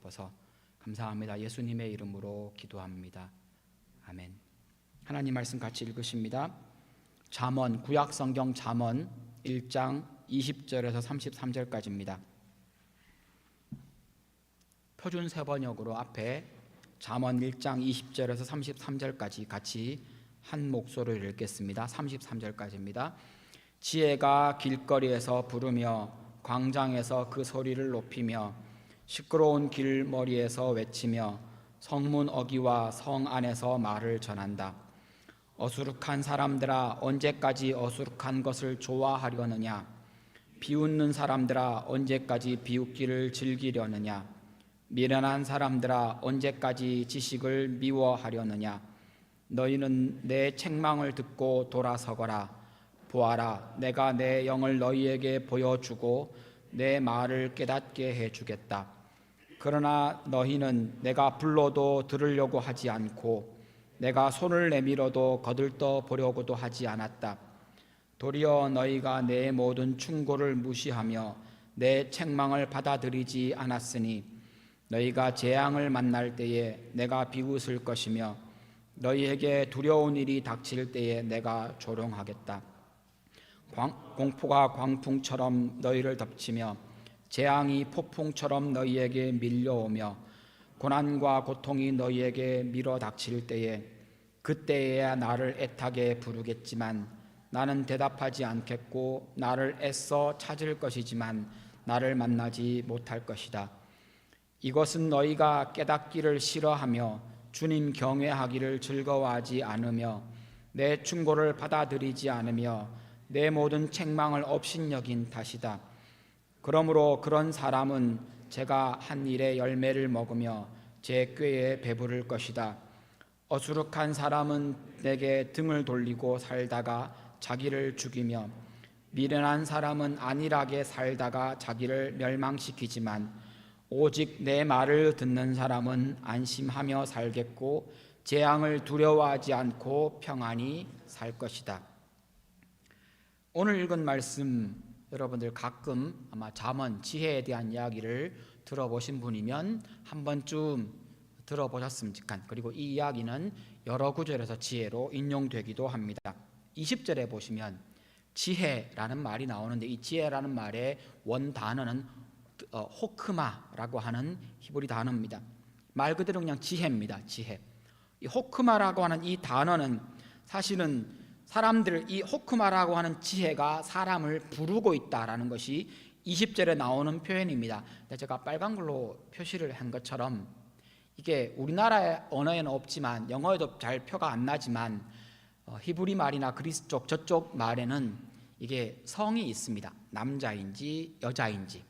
주옵소서. 감사합니다. 예수님의 이름으로 기도합니다. 아멘. 하나님 말씀 같이 읽으십니다. 잠언, 구약성경 잠언 1장 20절에서 33절까지입니다. 표준 세번역으로 앞에 잠언 1장 20절에서 33절까지 같이 한 목소리를 읽겠습니다. 33절까지입니다. 지혜가 길거리에서 부르며 광장에서 그 소리를 높이며 시끄러운 길머리에서 외치며 성문 어귀와 성 안에서 말을 전한다. 어수룩한 사람들아, 언제까지 어수룩한 것을 좋아하려느냐? 비웃는 사람들아, 언제까지 비웃기를 즐기려느냐? 미련한 사람들아, 언제까지 지식을 미워하려느냐? 너희는 내 책망을 듣고 돌아서거라. 보아라, 내가 내 영을 너희에게 보여주고 내 말을 깨닫게 해주겠다. 그러나 너희는 내가 불러도 들으려고 하지 않고 내가 손을 내밀어도 거들떠 보려고도 하지 않았다. 도리어 너희가 내 모든 충고를 무시하며 내 책망을 받아들이지 않았으니 너희가 재앙을 만날 때에 내가 비웃을 것이며 너희에게 두려운 일이 닥칠 때에 내가 조롱하겠다. 공포가 광풍처럼 너희를 덮치며 재앙이 폭풍처럼 너희에게 밀려오며 고난과 고통이 너희에게 밀어닥칠 때에 그때에야 나를 애타게 부르겠지만 나는 대답하지 않겠고 나를 애써 찾을 것이지만 나를 만나지 못할 것이다. 이것은 너희가 깨닫기를 싫어하며 주님 경외하기를 즐거워하지 않으며 내 충고를 받아들이지 않으며 내 모든 책망을 업신여긴 탓이다. 그러므로 그런 사람은 제가 한 일의 열매를 먹으며 제 꾀에 배부를 것이다. 어수룩한 사람은 내게 등을 돌리고 살다가 자기를 죽이며 미련한 사람은 안일하게 살다가 자기를 멸망시키지만 오직 내 말을 듣는 사람은 안심하며 살겠고 재앙을 두려워하지 않고 평안히 살 것이다. 오늘 읽은 말씀 여러분들 가끔 아마 잠언, 지혜에 대한 이야기를 들어보신 분이면 한 번쯤 들어보셨으면 좋겠는, 그리고 이 이야기는 여러 구절에서 지혜로 인용되기도 합니다. 20절에 보시면 지혜라는 말이 나오는데 이 지혜라는 말의 원 단어는 호크마라고 하는 히브리 단어입니다. 말 그대로 그냥 지혜입니다. 지혜. 이 호크마라고 하는 이 단어는 사실은 사람들, 이 호크마라고 하는 지혜가 사람을 부르고 있다라는 것이 20절에 나오는 표현입니다. 제가 빨간 걸로 표시를 한 것처럼 이게 우리나라의 언어에는 없지만 영어에도 잘 표가 안 나지만 히브리 말이나 그리스 쪽 저쪽 말에는 이게 성이 있습니다. 남자인지 여자인지.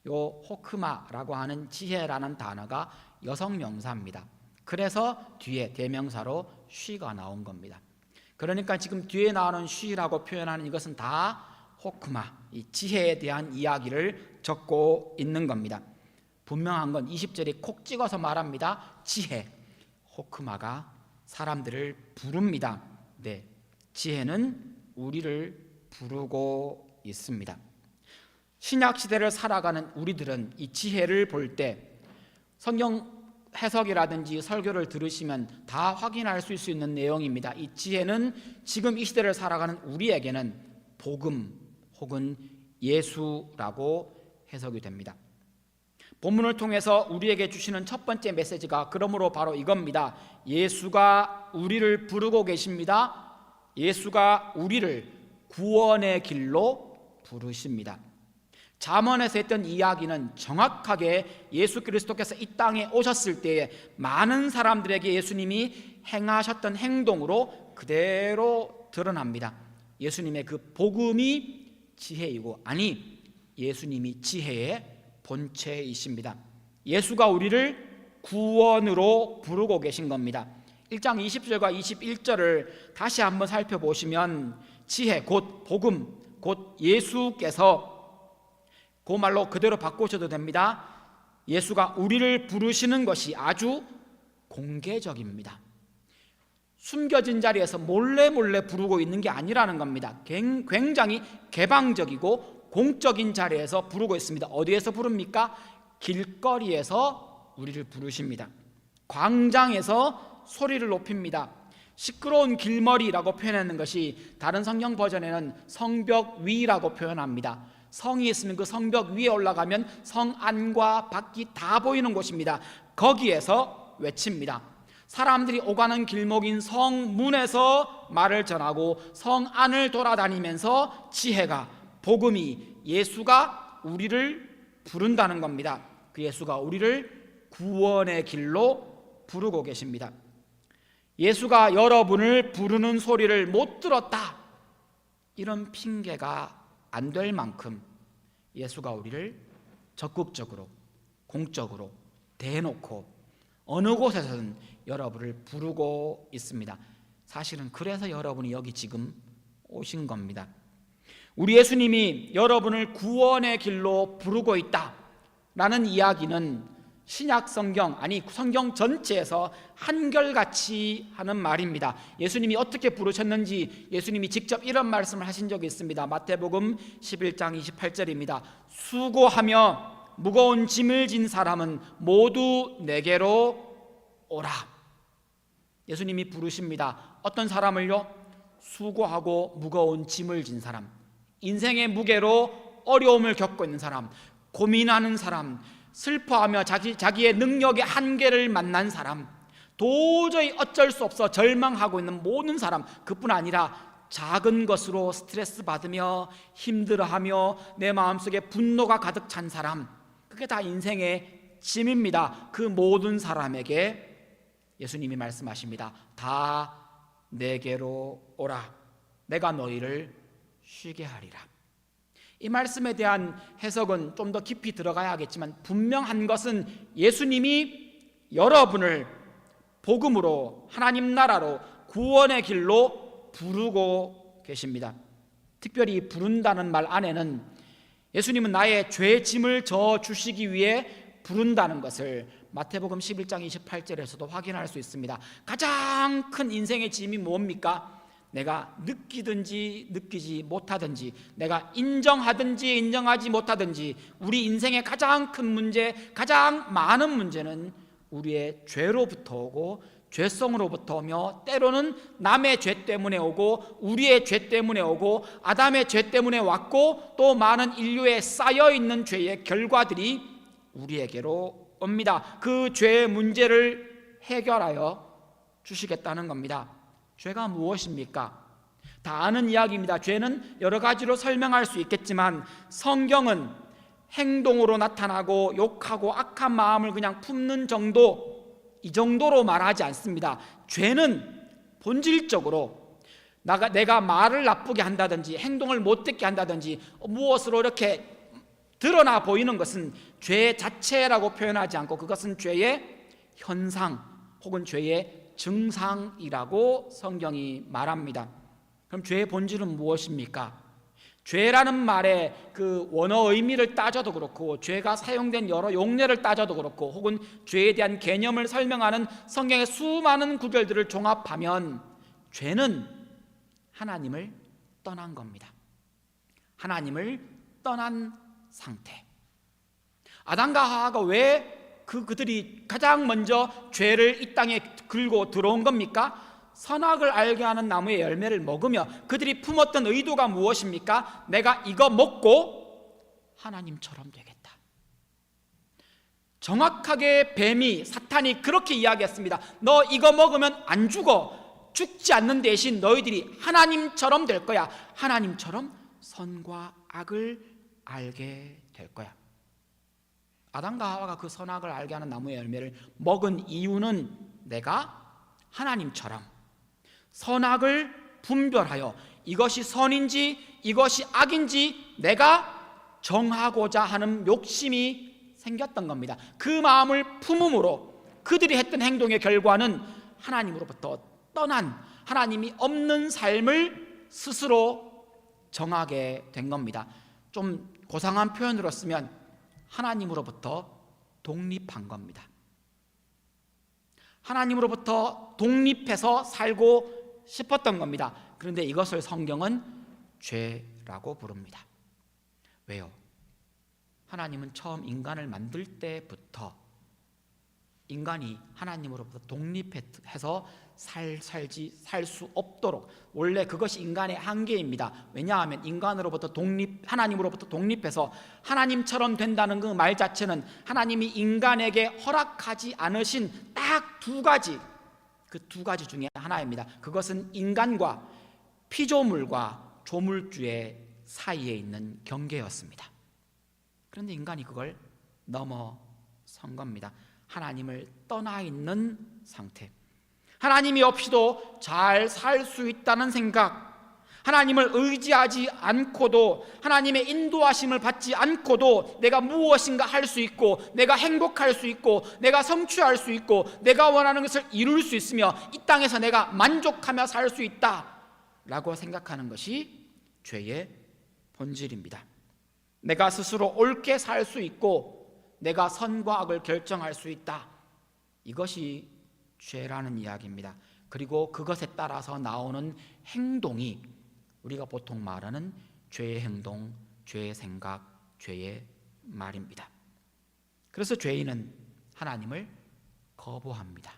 요 호크마라고 하는 지혜라는 단어가 여성 명사입니다. 그래서 뒤에 대명사로 쉬가 나온 겁니다. 그러니까 지금 뒤에 나오는 쉬라고 표현하는 이것은 다 호크마, 이 지혜에 대한 이야기를 적고 있는 겁니다. 분명한 건 20절에 콕 찍어서 말합니다. 지혜, 호크마가 사람들을 부릅니다. 네, 지혜는 우리를 부르고 있습니다. 신약 시대를 살아가는 우리들은 이 지혜를 볼 때 성경 해석이라든지 설교를 들으시면 다 확인할 수 있는 내용입니다. 이 지혜는 지금 이 시대를 살아가는 우리에게는 복음 혹은 예수라고 해석이 됩니다. 본문을 통해서 우리에게 주시는 첫 번째 메시지가 그러므로 바로 이겁니다. 예수가 우리를 부르고 계십니다. 예수가 우리를 구원의 길로 부르십니다. 잠언에서 했던 이야기는 정확하게 예수 그리스도께서 이 땅에 오셨을 때에 많은 사람들에게 예수님이 행하셨던 행동으로 그대로 드러납니다. 예수님의 그 복음이 지혜이고, 아니, 예수님이 지혜의 본체이십니다. 예수가 우리를 구원으로 부르고 계신 겁니다. 1장 20절과 21절을 다시 한번 살펴보시면 지혜 곧 복음 곧 예수께서, 그 말로 그대로 바꾸셔도 됩니다. 예수가 우리를 부르시는 것이 아주 공개적입니다. 숨겨진 자리에서 몰래 부르고 있는 게 아니라는 겁니다. 굉장히 개방적이고 공적인 자리에서 부르고 있습니다. 어디에서 부릅니까? 길거리에서 우리를 부르십니다. 광장에서 소리를 높입니다. 시끄러운 길머리라고 표현하는 것이 다른 성경 버전에는 성벽 위라고 표현합니다. 성이 있으면 그 성벽 위에 올라가면 성 안과 밖이 다 보이는 곳입니다. 거기에서 외칩니다. 사람들이 오가는 길목인 성문에서 말을 전하고 성 안을 돌아다니면서 지혜가, 복음이, 예수가 우리를 부른다는 겁니다. 그 예수가 우리를 구원의 길로 부르고 계십니다. 예수가 여러분을 부르는 소리를 못 들었다, 이런 핑계가 안 될 만큼 예수가 우리를 적극적으로, 공적으로 대놓고 어느 곳에서든 여러분을 부르고 있습니다. 사실은 그래서 여러분이 여기 지금 오신 겁니다. 우리 예수님이 여러분을 구원의 길로 부르고 있다라는 이야기는 신약 성경, 아니 성경 전체에서 한결같이 하는 말입니다. 예수님이 어떻게 부르셨는지 예수님이 직접 이런 말씀을 하신 적이 있습니다. 마태복음 11장 28절입니다. 수고하며 무거운 짐을 진 사람은 모두 내게로 오라. 예수님이 부르십니다. 어떤 사람을요? 수고하고 무거운 짐을 진 사람, 인생의 무게로 어려움을 겪고 있는 사람, 고민하는 사람, 슬퍼하며 자기의 능력의 한계를 만난 사람, 도저히 어쩔 수 없어 절망하고 있는 모든 사람, 그뿐 아니라 작은 것으로 스트레스 받으며 힘들어하며 내 마음속에 분노가 가득 찬 사람, 그게 다 인생의 짐입니다. 그 모든 사람에게 예수님이 말씀하십니다. 다 내게로 오라. 내가 너희를 쉬게 하리라. 이 말씀에 대한 해석은 좀 더 깊이 들어가야 하겠지만 분명한 것은 예수님이 여러분을 복음으로, 하나님 나라로, 구원의 길로 부르고 계십니다. 특별히 부른다는 말 안에는 예수님은 나의 죄 짐을 져 주시기 위해 부른다는 것을 마태복음 11장 28절에서도 확인할 수 있습니다. 가장 큰 인생의 짐이 뭡니까? 내가 느끼든지 느끼지 못하든지, 내가 인정하든지 인정하지 못하든지, 우리 인생의 가장 큰 문제, 가장 많은 문제는 우리의 죄로부터 오고 죄성으로부터 오며, 때로는 남의 죄 때문에 오고 우리의 죄 때문에 오고 아담의 죄 때문에 왔고, 또 많은 인류에 쌓여있는 죄의 결과들이 우리에게로 옵니다. 그 죄의 문제를 해결하여 주시겠다는 겁니다. 죄가 무엇입니까? 다 아는 이야기입니다. 죄는 여러 가지로 설명할 수 있겠지만 성경은 행동으로 나타나고 욕하고 악한 마음을 그냥 품는 정도, 이 정도로 말하지 않습니다. 죄는 본질적으로 내가 말을 나쁘게 한다든지 행동을 못되게 한다든지 무엇으로 이렇게 드러나 보이는 것은 죄 자체라고 표현하지 않고 그것은 죄의 현상 혹은 죄의 증상이라고 성경이 말합니다. 그럼 죄의 본질은 무엇입니까? 죄라는 말의 그 원어 의미를 따져도 그렇고, 죄가 사용된 여러 용례를 따져도 그렇고, 혹은 죄에 대한 개념을 설명하는 성경의 수많은 구절들을 종합하면 죄는 하나님을 떠난 겁니다. 하나님을 떠난 상태. 아담과 하와가 왜 그들이 가장 먼저 죄를 이 땅에 끌고 들어온 겁니까? 선악을 알게 하는 나무의 열매를 먹으며 그들이 품었던 의도가 무엇입니까? 내가 이거 먹고 하나님처럼 되겠다. 정확하게 뱀이, 사탄이 그렇게 이야기했습니다. 너 이거 먹으면 안 죽어. 죽지 않는 대신 너희들이 하나님처럼 될 거야. 하나님처럼 선과 악을 알게 될 거야. 아담과 하와가 그 선악을 알게 하는 나무의 열매를 먹은 이유는 내가 하나님처럼 선악을 분별하여 이것이 선인지 이것이 악인지 내가 정하고자 하는 욕심이 생겼던 겁니다. 그 마음을 품음으로 그들이 했던 행동의 결과는 하나님으로부터 떠난, 하나님이 없는 삶을 스스로 정하게 된 겁니다. 좀 고상한 표현으로 쓰면 하나님으로부터 독립한 겁니다. 하나님으로부터 독립해서 살고 싶었던 겁니다. 그런데 이것을 성경은 죄라고 부릅니다. 왜요? 하나님은 처음 인간을 만들 때부터 인간이 하나님으로부터 독립해서 살 수 없도록, 원래 그것이 인간의 한계입니다. 왜냐하면 인간으로부터 하나님으로부터 독립해서 하나님처럼 된다는 그 말 자체는 하나님이 인간에게 허락하지 않으신 딱 두 가지, 그 두 가지 중에 하나입니다. 그것은 인간과 피조물과 조물주의 사이에 있는 경계였습니다. 그런데 인간이 그걸 넘어선 겁니다. 하나님을 떠나 있는 상태, 하나님이 없이도 잘 살 수 있다는 생각, 하나님을 의지하지 않고도, 하나님의 인도하심을 받지 않고도 내가 무엇인가 할 수 있고, 내가 행복할 수 있고, 내가 성취할 수 있고, 내가 원하는 것을 이룰 수 있으며 이 땅에서 내가 만족하며 살 수 있다 라고 생각하는 것이 죄의 본질입니다. 내가 스스로 옳게 살 수 있고 내가 선과 악을 결정할 수 있다, 이것이 죄라는 이야기입니다. 그리고 그것에 따라서 나오는 행동이 우리가 보통 말하는 죄의 행동, 죄의 생각, 죄의 말입니다. 그래서 죄인은 하나님을 거부합니다.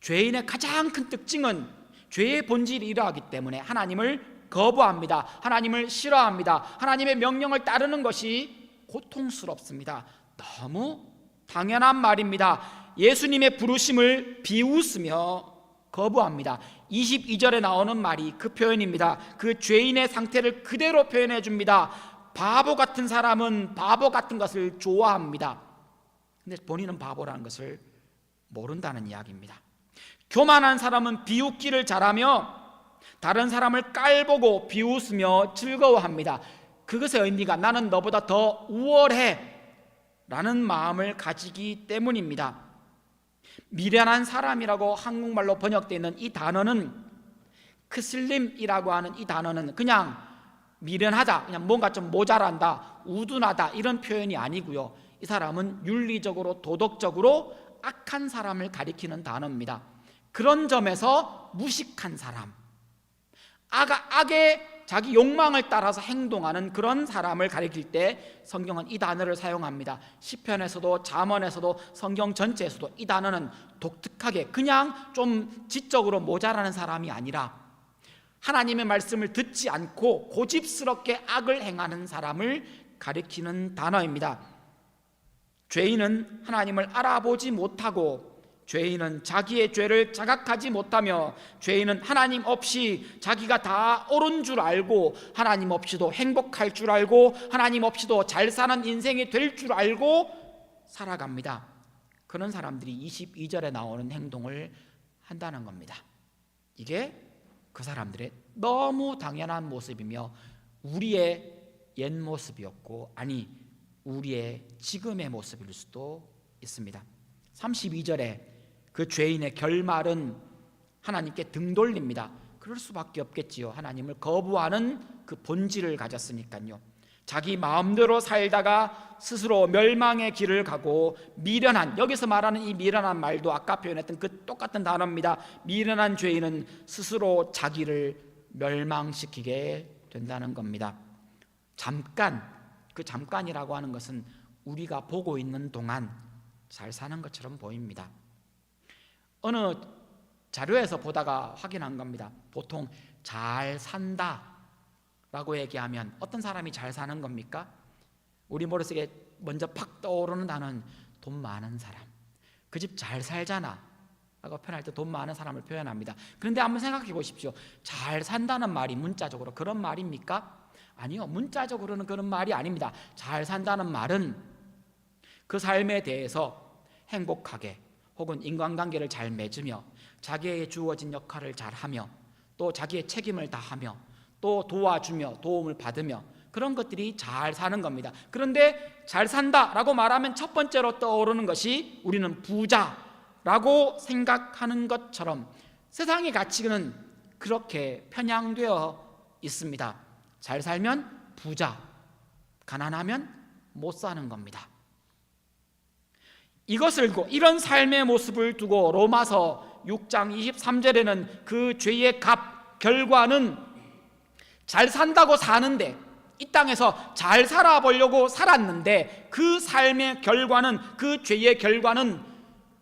죄인의 가장 큰 특징은 죄의 본질이 이러하기 때문에 하나님을 거부합니다. 하나님을 싫어합니다. 하나님의 명령을 따르는 것이 고통스럽습니다. 너무 당연한 말입니다. 예수님의 부르심을 비웃으며 거부합니다. 22절에 나오는 말이 그 표현입니다. 그 죄인의 상태를 그대로 표현해 줍니다. 바보 같은 사람은 바보 같은 것을 좋아합니다. 근데 본인은 바보라는 것을 모른다는 이야기입니다. 교만한 사람은 비웃기를 잘하며 다른 사람을 깔보고 비웃으며 즐거워합니다. 그것의 의미가 나는 너보다 더 우월해 라는 마음을 가지기 때문입니다. 미련한 사람이라고 한국말로 번역되어 있는 이 단어는, 크슬림이라고 하는 이 단어는 그냥 미련하다, 그냥 뭔가 좀 모자란다, 우둔하다 이런 표현이 아니고요, 이 사람은 윤리적으로 도덕적으로 악한 사람을 가리키는 단어입니다. 그런 점에서 무식한 사람, 악의 자기 욕망을 따라서 행동하는 그런 사람을 가리킬 때 성경은 이 단어를 사용합니다. 시편에서도 잠언에서도 성경 전체에서도 이 단어는 독특하게 그냥 좀 지적으로 모자라는 사람이 아니라 하나님의 말씀을 듣지 않고 고집스럽게 악을 행하는 사람을 가리키는 단어입니다. 죄인은 하나님을 알아보지 못하고, 죄인은 자기의 죄를 자각하지 못하며, 죄인은 하나님 없이 자기가 다 옳은 줄 알고, 하나님 없이도 행복할 줄 알고, 하나님 없이도 잘 사는 인생이 될 줄 알고 살아갑니다. 그런 사람들이 22절에 나오는 행동을 한다는 겁니다. 이게 그 사람들의 너무 당연한 모습이며 우리의 옛 모습이었고, 아니 우리의 지금의 모습일 수도 있습니다. 32절에 그 죄인의 결말은 하나님께 등 돌립니다. 그럴 수밖에 없겠지요. 하나님을 거부하는 그 본질을 가졌으니까요. 자기 마음대로 살다가 스스로 멸망의 길을 가고, 미련한, 여기서 말하는 이 미련한 말도 아까 표현했던 그 똑같은 단어입니다. 미련한 죄인은 스스로 자기를 멸망시키게 된다는 겁니다. 그 잠깐이라고 하는 것은 우리가 보고 있는 동안 잘 사는 것처럼 보입니다. 어느 자료에서 보다가 확인한 겁니다. 보통 잘 산다 라고 얘기하면 어떤 사람이 잘 사는 겁니까? 우리 머릿속에 먼저 팍 떠오르는 단어는 돈 많은 사람, 그 집 잘 살잖아 라고 표현할 때 돈 많은 사람을 표현합니다. 그런데 한번 생각해 보십시오. 잘 산다는 말이 문자적으로 그런 말입니까? 아니요, 문자적으로는 그런 말이 아닙니다. 잘 산다는 말은 그 삶에 대해서 행복하게, 혹은 인간관계를 잘 맺으며 자기에게 주어진 역할을 잘하며 또 자기의 책임을 다하며 또 도와주며 도움을 받으며, 그런 것들이 잘 사는 겁니다. 그런데 잘 산다라고 말하면 첫 번째로 떠오르는 것이 우리는 부자라고 생각하는 것처럼 세상의 가치는 그렇게 편향되어 있습니다. 잘 살면 부자, 가난하면 못 사는 겁니다. 이것을 두고, 이런 삶의 모습을 두고 로마서 6장 23절에는 그 죄의 결과는 잘 산다고 사는데, 이 땅에서 잘 살아보려고 살았는데 그 삶의 결과는, 그 죄의 결과는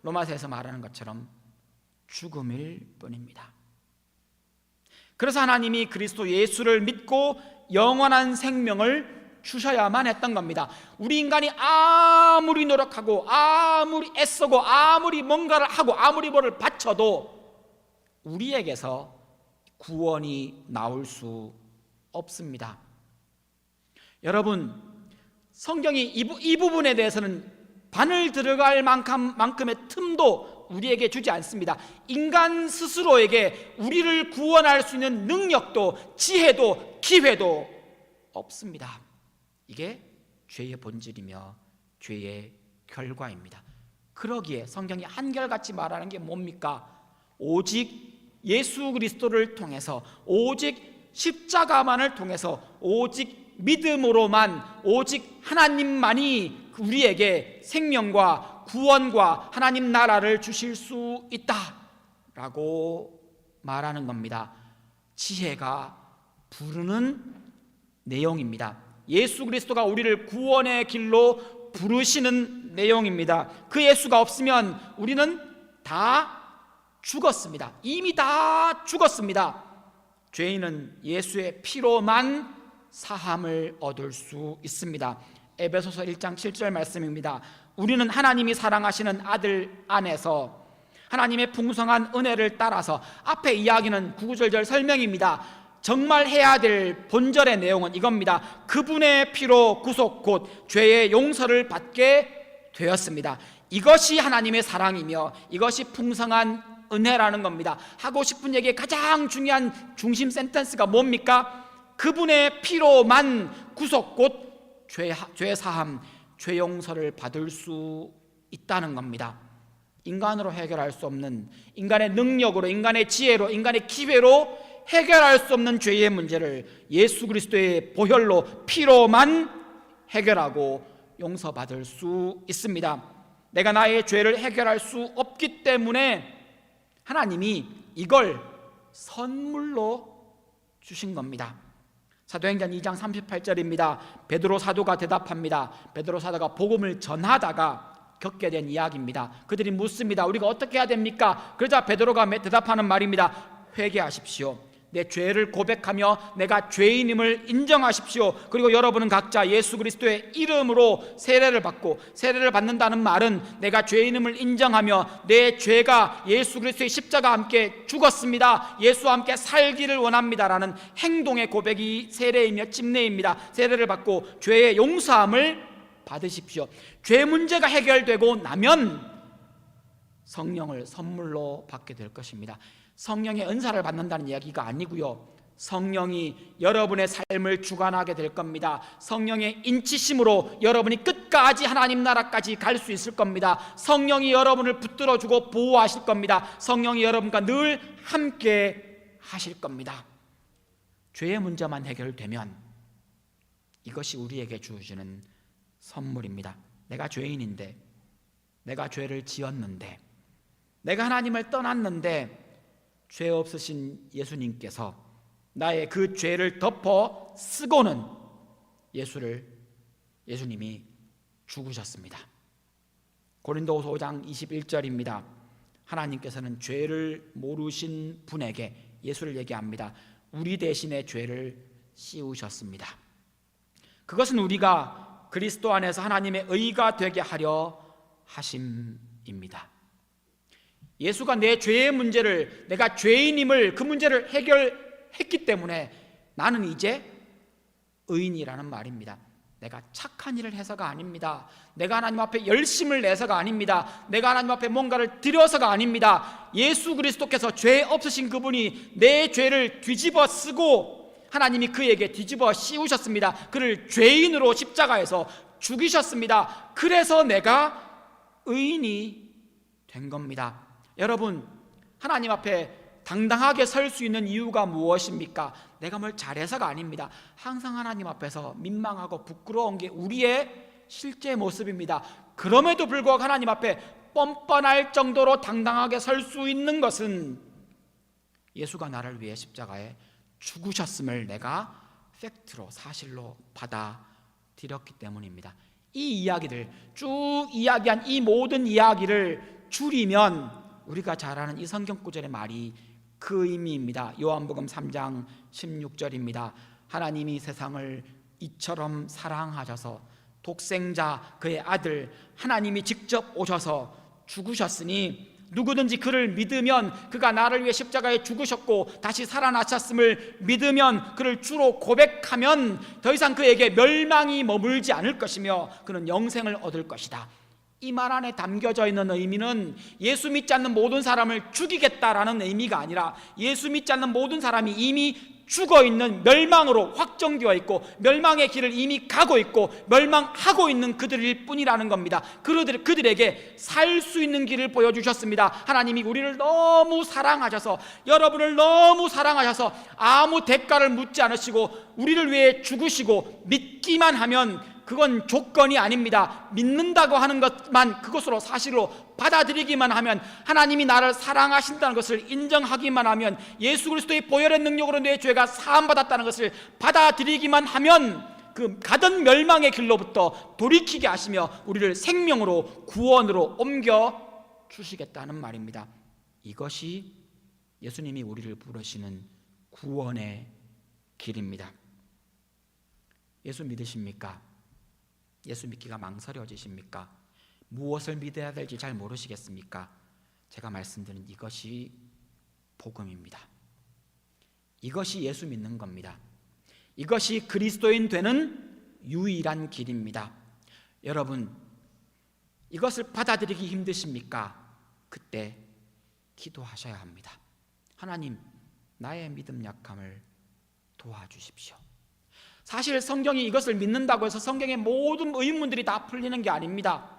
로마서에서 말하는 것처럼 죽음일 뿐입니다. 그래서 하나님이 그리스도 예수를 믿고 영원한 생명을 주셔야만 했던 겁니다. 우리 인간이 아무리 노력하고 아무리 애쓰고 아무리 뭔가를 하고 아무리 뭐를 바쳐도 우리에게서 구원이 나올 수 없습니다. 여러분, 성경이 이 부분에 대해서는 바늘 들어갈 만큼의 틈도 우리에게 주지 않습니다. 인간 스스로에게 우리를 구원할 수 있는 능력도 지혜도 기회도 없습니다. 이게 죄의 본질이며 죄의 결과입니다. 그러기에 성경이 한결같이 말하는 게 뭡니까? 오직 예수 그리스도를 통해서, 오직 십자가만을 통해서, 오직 믿음으로만, 오직 하나님만이 우리에게 생명과 구원과 하나님 나라를 주실 수 있다라고 말하는 겁니다. 지혜가 부르는 내용입니다. 예수 그리스도가 우리를 구원의 길로 부르시는 내용입니다. 그 예수가 없으면 우리는 다 죽었습니다. 이미 다 죽었습니다. 죄인은 예수의 피로만 사함을 얻을 수 있습니다. 에베소서 1장 7절 말씀입니다. 우리는 하나님이 사랑하시는 아들 안에서 하나님의 풍성한 은혜를 따라서, 앞에 이야기는 구구절절 설명입니다. 정말 해야 될 본절의 내용은 이겁니다. 그분의 피로 구속 곧 죄의 용서를 받게 되었습니다. 이것이 하나님의 사랑이며 이것이 풍성한 은혜라는 겁니다. 하고 싶은 얘기의 가장 중요한 중심 센텐스가 뭡니까? 그분의 피로만 구속 곧 죄 사함, 죄 용서를 받을 수 있다는 겁니다. 인간으로 해결할 수 없는, 인간의 능력으로, 인간의 지혜로, 인간의 기회로 해결할 수 없는 죄의 문제를 예수 그리스도의 보혈로, 피로만 해결하고 용서받을 수 있습니다. 내가 나의 죄를 해결할 수 없기 때문에 하나님이 이걸 선물로 주신 겁니다. 사도행전 2장 38절입니다. 베드로 사도가 대답합니다. 베드로 사도가 복음을 전하다가 겪게 된 이야기입니다. 그들이 묻습니다. 우리가 어떻게 해야 됩니까? 그러자 베드로가 대답하는 말입니다. 회개하십시오. 내 죄를 고백하며 내가 죄인임을 인정하십시오. 그리고 여러분은 각자 예수 그리스도의 이름으로 세례를 받고, 세례를 받는다는 말은 내가 죄인임을 인정하며 내 죄가 예수 그리스도의 십자가와 함께 죽었습니다, 예수와 함께 살기를 원합니다라는 행동의 고백이 세례이며 침례입니다. 세례를 받고 죄의 용서함을 받으십시오. 죄 문제가 해결되고 나면 성령을 선물로 받게 될 것입니다. 성령의 은사를 받는다는 이야기가 아니고요, 성령이 여러분의 삶을 주관하게 될 겁니다. 성령의 인치심으로 여러분이 끝까지 하나님 나라까지 갈 수 있을 겁니다. 성령이 여러분을 붙들어주고 보호하실 겁니다. 성령이 여러분과 늘 함께 하실 겁니다. 죄의 문제만 해결되면 이것이 우리에게 주어지는 선물입니다. 내가 죄인인데, 내가 죄를 지었는데, 내가 하나님을 떠났는데 죄 없으신 예수님께서 나의 그 죄를 덮어 쓰고는 예수님이 죽으셨습니다. 고린도후서 5장 21절입니다. 하나님께서는 죄를 모르신 분에게, 예수를 얘기합니다, 우리 대신에 죄를 씌우셨습니다. 그것은 우리가 그리스도 안에서 하나님의 의가 되게 하려 하심입니다. 예수가 내 죄의 문제를, 내가 죄인임을, 그 문제를 해결했기 때문에 나는 이제 의인이라는 말입니다. 내가 착한 일을 해서가 아닙니다. 내가 하나님 앞에 열심을 내서가 아닙니다. 내가 하나님 앞에 뭔가를 드려서가 아닙니다. 예수 그리스도께서 죄 없으신 그분이 내 죄를 뒤집어 쓰고 하나님이 그에게 뒤집어 씌우셨습니다. 그를 죄인으로 십자가에서 죽이셨습니다. 그래서 내가 의인이 된 겁니다. 여러분, 하나님 앞에 당당하게 설 수 있는 이유가 무엇입니까? 내가 뭘 잘해서가 아닙니다. 항상 하나님 앞에서 민망하고 부끄러운 게 우리의 실제 모습입니다. 그럼에도 불구하고 하나님 앞에 뻔뻔할 정도로 당당하게 설 수 있는 것은 예수가 나를 위해 십자가에 죽으셨음을 내가 팩트로, 사실로 받아들였기 때문입니다. 이 이야기들, 쭉 이야기한 이 모든 이야기를 줄이면 우리가 잘 아는 이 성경 구절의 말이 그 의미입니다. 요한복음 3장 16절입니다. 하나님이 세상을 이처럼 사랑하셔서 독생자 그의 아들 하나님이 직접 오셔서 죽으셨으니 누구든지 그를 믿으면, 그가 나를 위해 십자가에 죽으셨고 다시 살아나셨음을 믿으면, 그를 주로 고백하면 더 이상 그에게 멸망이 머물지 않을 것이며 그는 영생을 얻을 것이다. 이 말 안에 담겨져 있는 의미는 예수 믿지 않는 모든 사람을 죽이겠다라는 의미가 아니라 예수 믿지 않는 모든 사람이 이미 죽어있는, 멸망으로 확정되어 있고 멸망의 길을 이미 가고 있고 멸망하고 있는 그들일 뿐이라는 겁니다. 그들에게 살 수 있는 길을 보여주셨습니다. 하나님이 우리를 너무 사랑하셔서, 여러분을 너무 사랑하셔서 아무 대가를 묻지 않으시고 우리를 위해 죽으시고 믿기만 하면 그건 조건이 아닙니다. 믿는다고 하는 것만 그것으로 사실로 받아들이기만 하면, 하나님이 나를 사랑하신다는 것을 인정하기만 하면, 예수 그리스도의 보혈의 능력으로 내 죄가 사함받았다는 것을 받아들이기만 하면 그 가던 멸망의 길로부터 돌이키게 하시며 우리를 생명으로, 구원으로 옮겨 주시겠다는 말입니다. 이것이 예수님이 우리를 부르시는 구원의 길입니다. 예수 믿으십니까? 예수 믿기가 망설여지십니까? 무엇을 믿어야 될지 잘 모르시겠습니까? 제가 말씀드린 이것이 복음입니다. 이것이 예수 믿는 겁니다. 이것이 그리스도인 되는 유일한 길입니다. 여러분, 이것을 받아들이기 힘드십니까? 그때 기도하셔야 합니다. 하나님, 나의 믿음 약함을 도와주십시오. 사실 성경이 이것을 믿는다고 해서 성경의 모든 의문들이 다 풀리는 게 아닙니다.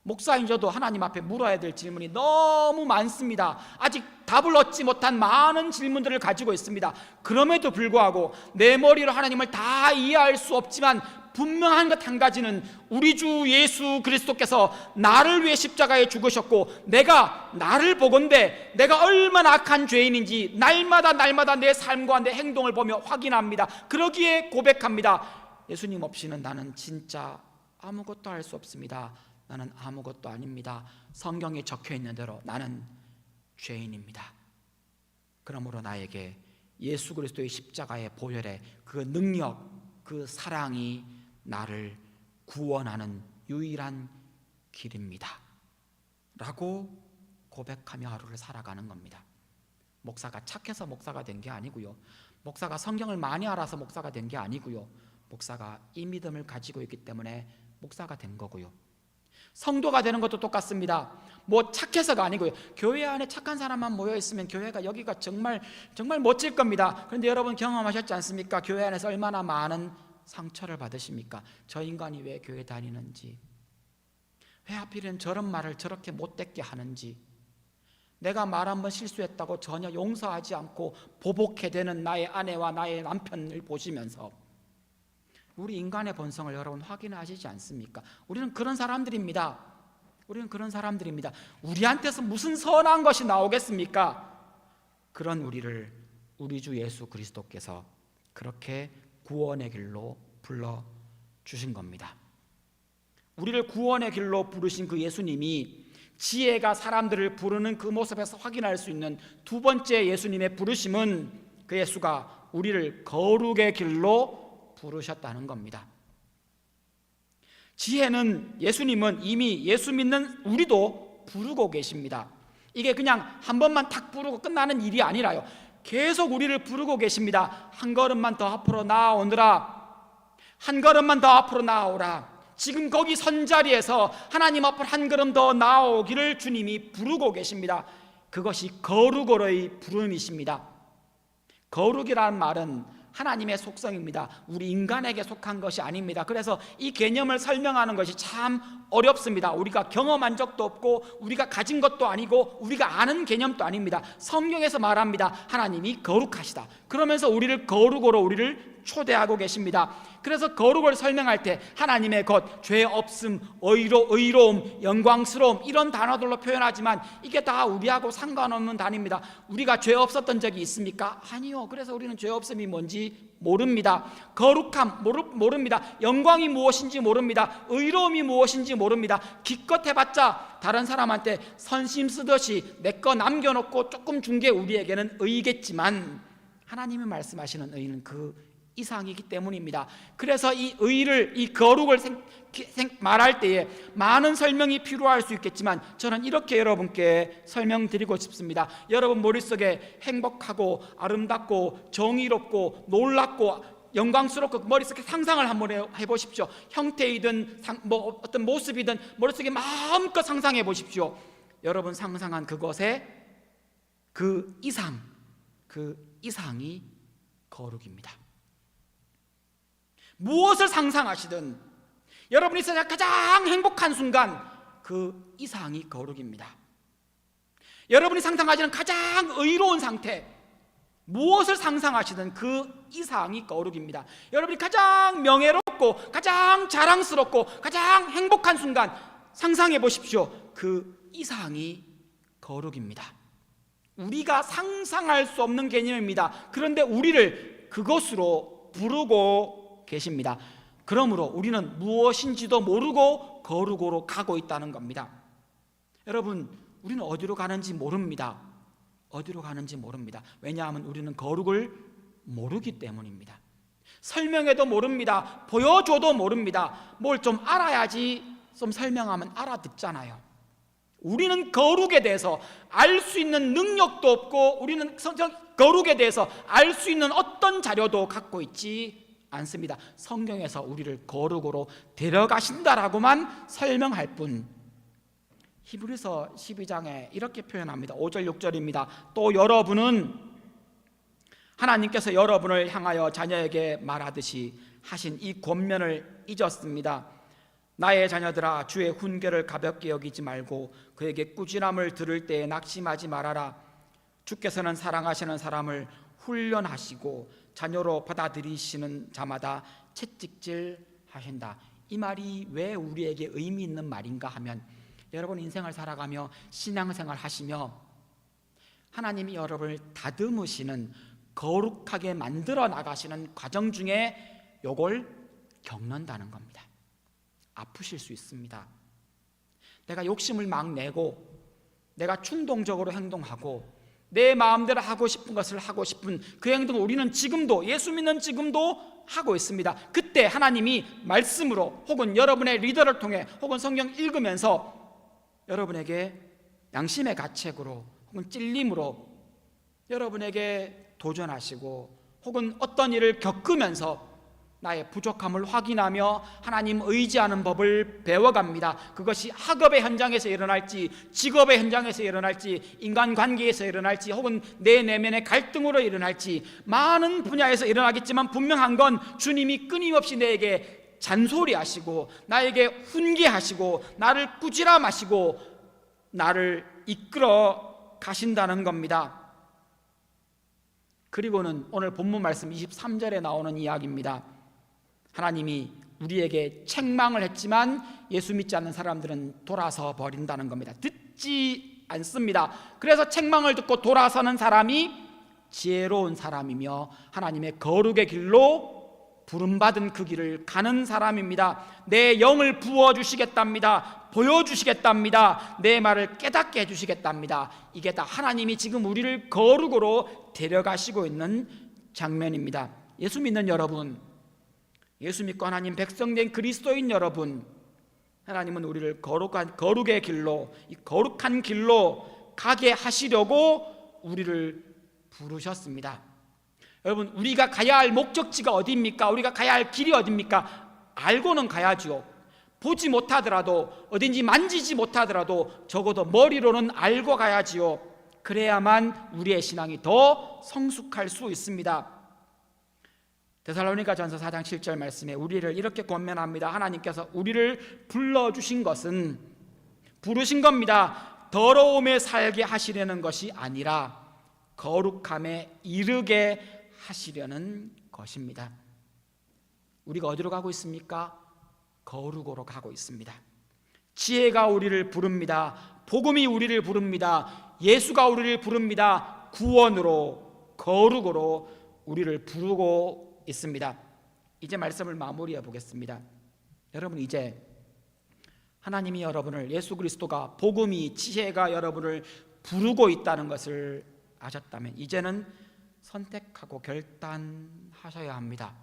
목사인 저도 하나님 앞에 물어야 될 질문이 너무 많습니다. 아직 답을 얻지 못한 많은 질문들을 가지고 있습니다. 그럼에도 불구하고 내 머리로 하나님을 다 이해할 수 없지만 분명한 것 한 가지는, 우리 주 예수 그리스도께서 나를 위해 십자가에 죽으셨고 내가 나를 보건대 내가 얼마나 악한 죄인인지 날마다 내 삶과 내 행동을 보며 확인합니다. 그러기에 고백합니다. 예수님 없이는 나는 진짜 아무것도 할 수 없습니다. 나는 아무것도 아닙니다. 성경에 적혀 있는 대로 나는 죄인입니다. 그러므로 나에게 예수 그리스도의 십자가의 보혈의 그 능력, 그 사랑이 나를 구원하는 유일한 길입니다 라고 고백하며 하루를 살아가는 겁니다. 목사가 착해서 목사가 된 게 아니고요, 목사가 성경을 많이 알아서 목사가 된 게 아니고요, 목사가 이 믿음을 가지고 있기 때문에 목사가 된 거고요. 성도가 되는 것도 똑같습니다. 뭐 착해서가 아니고요. 교회 안에 착한 사람만 모여 있으면 교회가, 여기가 정말 멋질 겁니다. 그런데 여러분 경험하셨지 않습니까? 교회 안에서 얼마나 많은 상처를 받으십니까? 저 인간이 왜 교회 다니는지, 왜 하필이면 저런 말을 저렇게 못되게 하는지, 내가 말 한번 실수했다고 전혀 용서하지 않고 보복해대는 나의 아내와 나의 남편을 보시면서 우리 인간의 본성을 여러분 확인하시지 않습니까? 우리는 그런 사람들입니다. 우리한테서 무슨 선한 것이 나오겠습니까? 그런 우리를 우리 주 예수 그리스도께서 그렇게 구원의 길로 불러주신 겁니다. 우리를 구원의 길로 부르신 그 예수님이 지혜가 사람들을 부르는 그 모습에서 확인할 수 있는 두 번째 예수님의 부르심은, 그 예수가 우리를 거룩의 길로 부르셨다는 겁니다. 지혜는, 예수님은 이미 예수 믿는 우리도 부르고 계십니다. 이게 그냥 한 번만 탁 부르고 끝나는 일이 아니라요, 계속 우리를 부르고 계십니다. 한 걸음만 더 앞으로 나아오느라, 한 걸음만 더 앞으로 나아오라. 지금 거기 선 자리에서 하나님 앞으로 한 걸음 더 나아오기를 주님이 부르고 계십니다. 그것이 거룩으로의 부름이십니다. 거룩이라는 말은 하나님의 속성입니다. 우리 인간에게 속한 것이 아닙니다. 그래서 이 개념을 설명하는 것이 참 어렵습니다. 우리가 경험한 적도 없고 우리가 가진 것도 아니고 우리가 아는 개념도 아닙니다. 성경에서 말합니다. 하나님이 거룩하시다. 그러면서 우리를 거룩으로 우리를 초대하고 계십니다. 그래서 거룩을 설명할 때 하나님의 것, 죄 없음, 의로움, 영광스러움 이런 단어들로 표현하지만 이게 다 우리하고 상관없는 단어입니다. 우리가 죄 없었던 적이 있습니까? 아니요. 그래서 우리는 죄 없음이 뭔지 모릅니다. 거룩함 모릅니다. 영광이 무엇인지 모릅니다. 의로움이 무엇인지 모릅니다. 기껏 해봤자 다른 사람한테 선심 쓰듯이 내 거 남겨놓고 조금 준 게 우리에게는 의겠지만 하나님이 말씀하시는 의는 그 이상이기 때문입니다. 그래서 이 의를, 이 거룩을 말할 때에 많은 설명이 필요할 수 있겠지만 저는 이렇게 여러분께 설명드리고 싶습니다. 여러분 머릿속에 행복하고 아름답고 정의롭고 놀랍고 영광스럽고 머릿속에 상상을 한번 해보십시오. 형태이든 어떤 모습이든 머릿속에 마음껏 상상해 보십시오. 여러분 상상한 그것에 그 이상이 거룩입니다. 무엇을 상상하시든 여러분이 세상 가장 행복한 순간 그 이상이 거룩입니다. 여러분이 상상하시는 가장 의로운 상태, 무엇을 상상하시든 그 이상이 거룩입니다. 여러분이 가장 명예롭고 가장 자랑스럽고 가장 행복한 순간 상상해 보십시오. 그 이상이 거룩입니다. 우리가 상상할 수 없는 개념입니다. 그런데 우리를 그것으로 부르고 계십니다. 그러므로 우리는 무엇인지도 모르고 거룩으로 가고 있다는 겁니다. 여러분, 우리는 어디로 가는지 모릅니다. 왜냐하면 우리는 거룩을 모르기 때문입니다. 설명해도 모릅니다. 보여줘도 모릅니다. 뭘 좀 알아야지 좀 설명하면 알아듣잖아요. 우리는 거룩에 대해서 알 수 있는 능력도 없고 우리는 거룩에 대해서 알 수 있는 어떤 자료도 갖고 있지 않습니다. 성경에서 우리를 거룩으로 데려가신다라고만 설명할 뿐. 히브리서 12장에 이렇게 표현합니다. 5절 6절입니다. 또 여러분은 하나님께서 여러분을 향하여 자녀에게 말하듯이 하신 이 권면을 잊었습니다. 나의 자녀들아, 주의 훈계를 가볍게 여기지 말고 그에게 꾸지람을 들을 때에 낙심하지 말아라. 주께서는 사랑하시는 사람을 훈련하시고 자녀로 받아들이시는 자마다 채찍질 하신다. 이 말이 왜 우리에게 의미 있는 말인가 하면, 여러분 인생을 살아가며 신앙생활 하시며 하나님이 여러분을 다듬으시는, 거룩하게 만들어 나가시는 과정 중에 요걸 겪는다는 겁니다. 아프실 수 있습니다. 내가 욕심을 막 내고 내가 충동적으로 행동하고 내 마음대로 하고 싶은 것을 하고 싶은 그 행동을 우리는 지금도, 예수 믿는 지금도 하고 있습니다. 그때 하나님이 말씀으로 혹은 여러분의 리더를 통해 혹은 성경 읽으면서 여러분에게 양심의 가책으로 혹은 찔림으로 여러분에게 도전하시고 혹은 어떤 일을 겪으면서 나의 부족함을 확인하며 하나님 의지하는 법을 배워갑니다. 그것이 학업의 현장에서 일어날지, 직업의 현장에서 일어날지, 인간관계에서 일어날지, 혹은 내 내면의 갈등으로 일어날지 많은 분야에서 일어나겠지만 분명한 건 주님이 끊임없이 내게 잔소리하시고 나에게 훈계하시고 나를 꾸지람하시고 나를 이끌어 가신다는 겁니다. 그리고는 오늘 본문 말씀 23절에 나오는 이야기입니다. 하나님이 우리에게 책망을 했지만 예수 믿지 않는 사람들은 돌아서 버린다는 겁니다. 듣지 않습니다. 그래서 책망을 듣고 돌아서는 사람이 지혜로운 사람이며 하나님의 거룩의 길로 부름받은 그 길을 가는 사람입니다. 내 영을 부어주시겠답니다. 보여주시겠답니다. 내 말을 깨닫게 해주시겠답니다. 이게 다 하나님이 지금 우리를 거룩으로 데려가시고 있는 장면입니다. 예수 믿는 여러분, 예수 믿고 하나님 백성된 그리스도인 여러분, 하나님은 우리를 거룩의 길로, 이 거룩한 길로 가게 하시려고 우리를 부르셨습니다. 여러분, 우리가 가야 할 목적지가 어디입니까? 우리가 가야 할 길이 어디입니까? 알고는 가야죠. 보지 못하더라도, 어딘지 만지지 못하더라도 적어도 머리로는 알고 가야지요. 그래야만 우리의 신앙이 더 성숙할 수 있습니다. 데살로니가 전서 4장 7절 말씀에 우리를 이렇게 권면합니다. 하나님께서 우리를 불러주신 것은, 부르신 겁니다. 더러움에 살게 하시려는 것이 아니라 거룩함에 이르게 하시려는 것입니다. 우리가 어디로 가고 있습니까? 거룩으로 가고 있습니다. 지혜가 우리를 부릅니다. 복음이 우리를 부릅니다. 예수가 우리를 부릅니다. 구원으로, 거룩으로 우리를 부르고 있습니다. 이제 말씀을 마무리해 보겠습니다. 여러분, 이제 하나님이 여러분을, 예수 그리스도가, 복음이, 지혜가 여러분을 부르고 있다는 것을 아셨다면 이제는 선택하고 결단하셔야 합니다.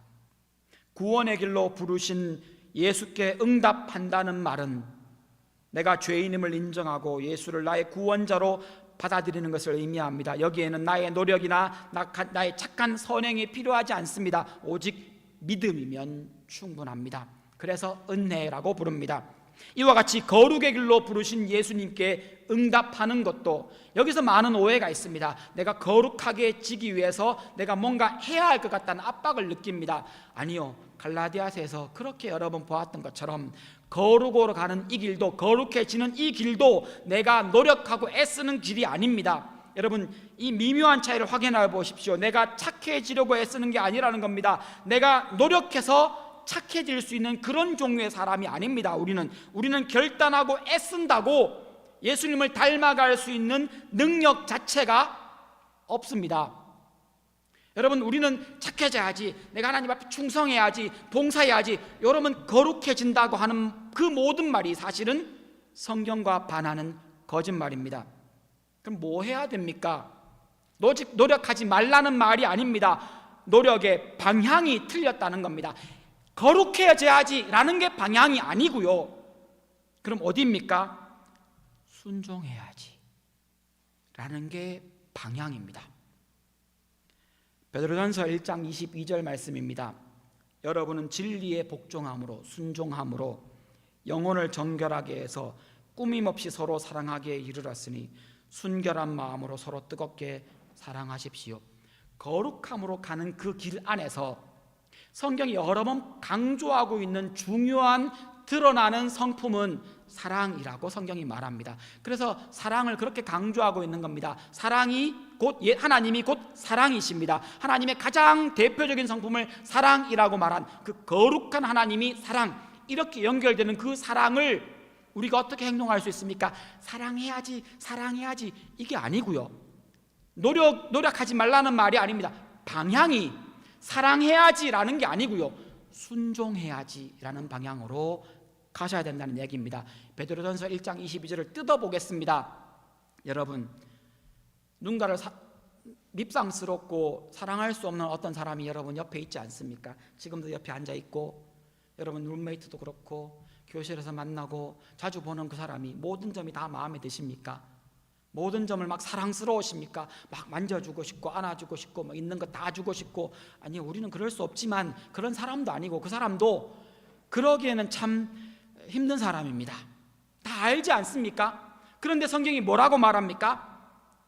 구원의 길로 부르신 예수께 응답한다는 말은 내가 죄인임을 인정하고 예수를 나의 구원자로 받아들이는 것을 의미합니다. 여기에는 나의 노력이나 나의 착한 선행이 필요하지 않습니다. 오직 믿음이면 충분합니다. 그래서 은혜라고 부릅니다. 이와 같이 거룩의 길로 부르신 예수님께 응답하는 것도, 여기서 많은 오해가 있습니다. 내가 거룩하게 지기 위해서 내가 뭔가 해야 할 것 같다는 압박을 느낍니다. 아니요, 갈라디아서에서 그렇게 여러 번 보았던 것처럼 거룩으로 가는 이 길도, 거룩해지는 이 길도 내가 노력하고 애쓰는 길이 아닙니다. 여러분, 이 미묘한 차이를 확인해 보십시오. 내가 착해지려고 애쓰는 게 아니라는 겁니다. 내가 노력해서 착해질 수 있는 그런 종류의 사람이 아닙니다. 우리는 결단하고 애쓴다고 예수님을 닮아갈 수 있는 능력 자체가 없습니다. 여러분, 우리는 착해져야지, 내가 하나님 앞에 충성해야지, 봉사해야지, 여러분 거룩해진다고 하는 그 모든 말이 사실은 성경과 반하는 거짓말입니다. 그럼 뭐 해야 됩니까? 오직 노력하지 말라는 말이 아닙니다. 노력의 방향이 틀렸다는 겁니다. 거룩해져야지 라는 게 방향이 아니고요. 그럼 어디입니까? 순종해야지 라는 게 방향입니다. 베드로전서 1장 22절 말씀입니다. 여러분은 진리에 복종함으로, 순종함으로 영혼을 정결하게 해서 꾸밈없이 서로 사랑하기에 이르렀으니 순결한 마음으로 서로 뜨겁게 사랑하십시오. 거룩함으로 가는 그 길 안에서 성경이 여러 번 강조하고 있는 중요한 드러나는 성품은 사랑이라고 성경이 말합니다. 그래서 사랑을 그렇게 강조하고 있는 겁니다. 사랑이 곧 하나님이 곧 사랑이십니다. 하나님의 가장 대표적인 성품을 사랑이라고 말한 그 거룩한 하나님이 사랑, 이렇게 연결되는 그 사랑을 우리가 어떻게 행동할 수 있습니까? 사랑해야지, 사랑해야지, 이게 아니고요. 노력하지 말라는 말이 아닙니다. 방향이 사랑해야지라는 게 아니고요, 순종해야지라는 방향으로 가셔야 된다는 얘기입니다. 베드로전서 1장 22절을 뜯어보겠습니다. 여러분, 누군가를 밉상스럽고 사랑할 수 없는 어떤 사람이 여러분 옆에 있지 않습니까? 지금도 옆에 앉아 있고, 여러분 룸메이트도 그렇고 교실에서 만나고 자주 보는 그 사람이 모든 점이 다 마음에 드십니까? 모든 점을 막 사랑스러우십니까? 막 만져주고 싶고 안아주고 싶고 뭐 있는 거 다 주고 싶고. 아니요, 우리는 그럴 수 없지만 그런 사람도 아니고 그 사람도 그러기에는 참 힘든 사람입니다. 다 알지 않습니까? 그런데 성경이 뭐라고 말합니까?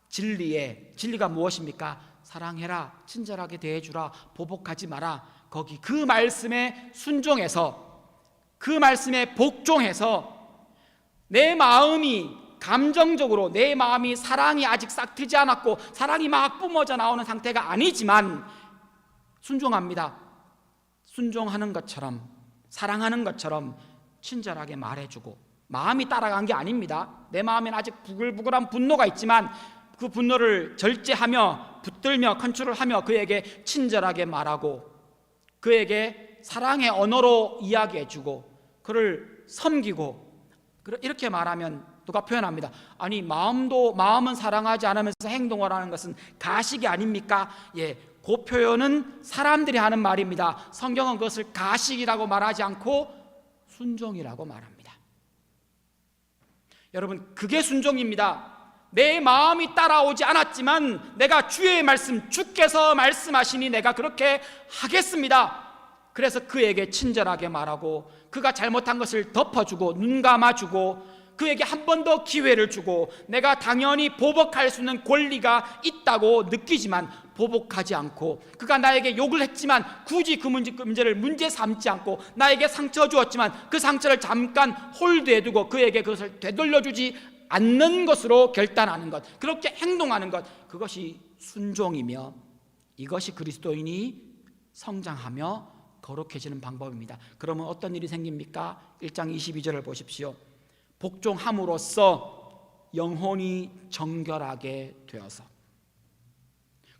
진리가 무엇입니까? 사랑해라, 친절하게 대해주라, 보복하지 마라. 거기 그 말씀에 순종해서, 그 말씀에 복종해서 내 마음이 감정적으로, 내 마음이 사랑이 아직 싹 트지 않았고 사랑이 막 뿜어져 나오는 상태가 아니지만 순종합니다. 순종하는 것처럼, 사랑하는 것처럼 친절하게 말해주고, 마음이 따라간 게 아닙니다. 내 마음에는 아직 부글부글한 분노가 있지만 그 분노를 절제하며 붙들며 컨트롤하며 그에게 친절하게 말하고 그에게 사랑의 언어로 이야기해주고 그를 섬기고, 이렇게 말하면 누가 표현합니다. 아니, 마음은 사랑하지 않으면서 행동을 하는 것은 가식이 아닙니까? 예, 그 표현은 사람들이 하는 말입니다. 성경은 그것을 가식이라고 말하지 않고 순종이라고 말합니다. 여러분, 그게 순종입니다. 내 마음이 따라오지 않았지만 내가 주의 말씀, 주께서 말씀하시니 내가 그렇게 하겠습니다. 그래서 그에게 친절하게 말하고 그가 잘못한 것을 덮어주고 눈 감아주고 그에게 한 번 더 기회를 주고, 내가 당연히 보복할 수 있는 권리가 있다고 느끼지만 보복하지 않고, 그가 나에게 욕을 했지만 굳이 그 문제를 문제 삼지 않고, 나에게 상처 주었지만 그 상처를 잠깐 홀드해두고 그에게 그것을 되돌려주지 않는 것으로 결단하는 것, 그렇게 행동하는 것, 그것이 순종이며 이것이 그리스도인이 성장하며 거룩해지는 방법입니다. 그러면 어떤 일이 생깁니까? 1장 22절을 보십시오. 복종함으로써 영혼이 정결하게 되어서,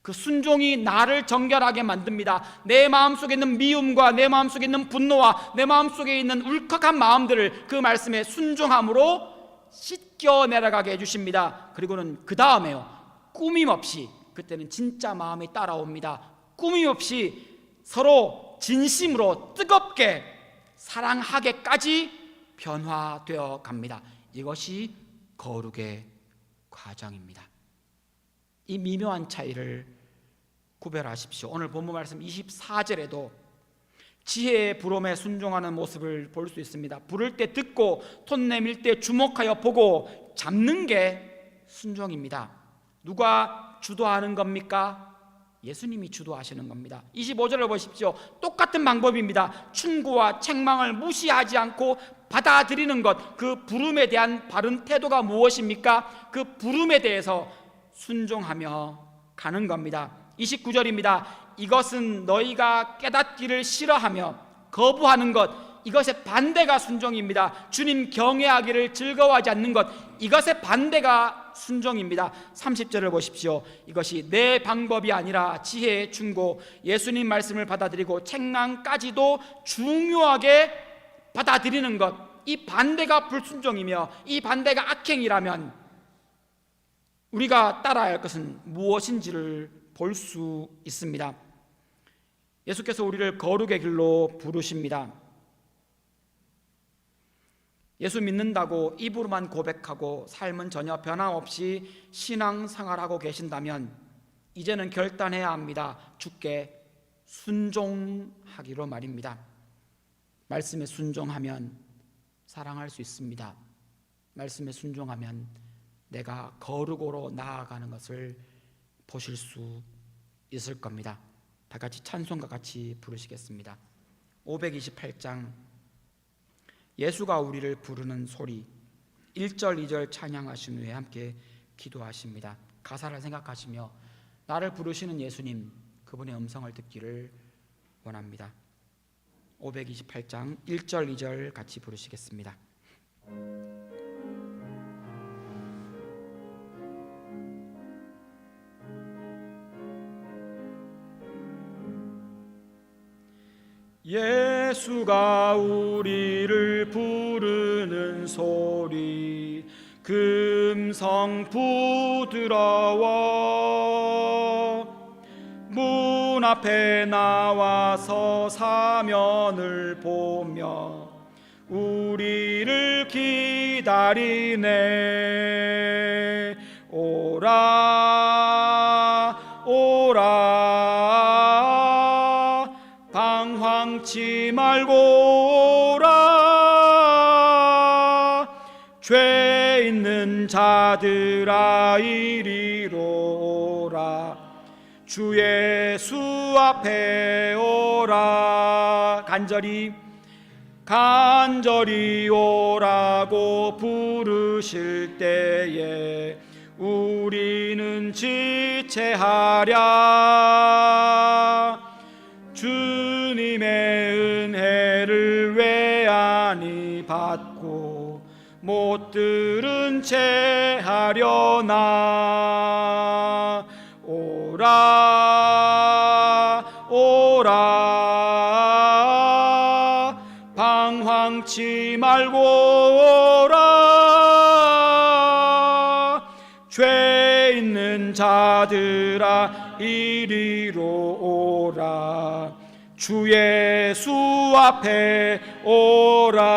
그 순종이 나를 정결하게 만듭니다. 내 마음속에 있는 미움과 내 마음속에 있는 분노와 내 마음속에 있는 울컥한 마음들을 그 말씀에 순종함으로 씻겨 내려가게 해주십니다. 그리고는 그 다음에요, 꾸밈없이, 그때는 진짜 마음이 따라옵니다. 꾸밈없이 서로 진심으로 뜨겁게 사랑하게까지 변화되어 갑니다. 이것이 거룩의 과정입니다. 이 미묘한 차이를 구별하십시오. 오늘 본문 말씀 24절에도 지혜의 부름에 순종하는 모습을 볼 수 있습니다. 부를 때 듣고 손 내밀 때 주목하여 보고 잡는 게 순종입니다. 누가 주도하는 겁니까? 예수님이 주도하시는 겁니다. 25절을 보십시오. 똑같은 방법입니다. 충고와 책망을 무시하지 않고 받아들이는 것, 그 부름에 대한 바른 태도가 무엇입니까? 그 부름에 대해서 순종하며 가는 겁니다. 29절입니다. 이것은 너희가 깨닫기를 싫어하며 거부하는 것, 이것의 반대가 순종입니다. 주님 경외하기를 즐거워하지 않는 것, 이것의 반대가 순종입니다. 30절을 보십시오. 이것이 내 방법이 아니라 지혜의 충고, 예수님 말씀을 받아들이고 책망까지도 중요하게 받아들이는 것, 이 반대가 불순종이며 이 반대가 악행이라면 우리가 따라야 할 것은 무엇인지를 볼 수 있습니다. 예수께서 우리를 거룩의 길로 부르십니다. 예수 믿는다고 입으로만 고백하고 삶은 전혀 변함없이 신앙생활하고 계신다면 이제는 결단해야 합니다. 주께 순종하기로 말입니다. 말씀에 순종하면 사랑할 수 있습니다. 말씀에 순종하면 내가 거룩으로 나아가는 것을 보실 수 있을 겁니다. 다 같이 찬송과 같이 부르시겠습니다. 528장 예수가 우리를 부르는 소리, 1절 2절 찬양하신 후에 함께 기도하십니다. 가사를 생각하시며 나를 부르시는 예수님, 그분의 음성을 듣기를 원합니다. 528장 1절 2절 같이 부르시겠습니다. 예수가 우리를 부르는 소리, 금성 부드러워 문 앞에 나와서 사면을 보며 우리를 기다리네. 오라 오라 방황치 말고 오라. 죄 있는 자들아 이리로 오라. 주 예수 앞에 오라. 간절히 오라고 부르실 때에 우리는 지체하랴. 주님의 은혜를 왜 아니 받고 못 들은 채 하려나. 오라 오라 방황치 말고 오라. 죄 있는 자들아 이리로 오라. 주 예수 앞에 오라.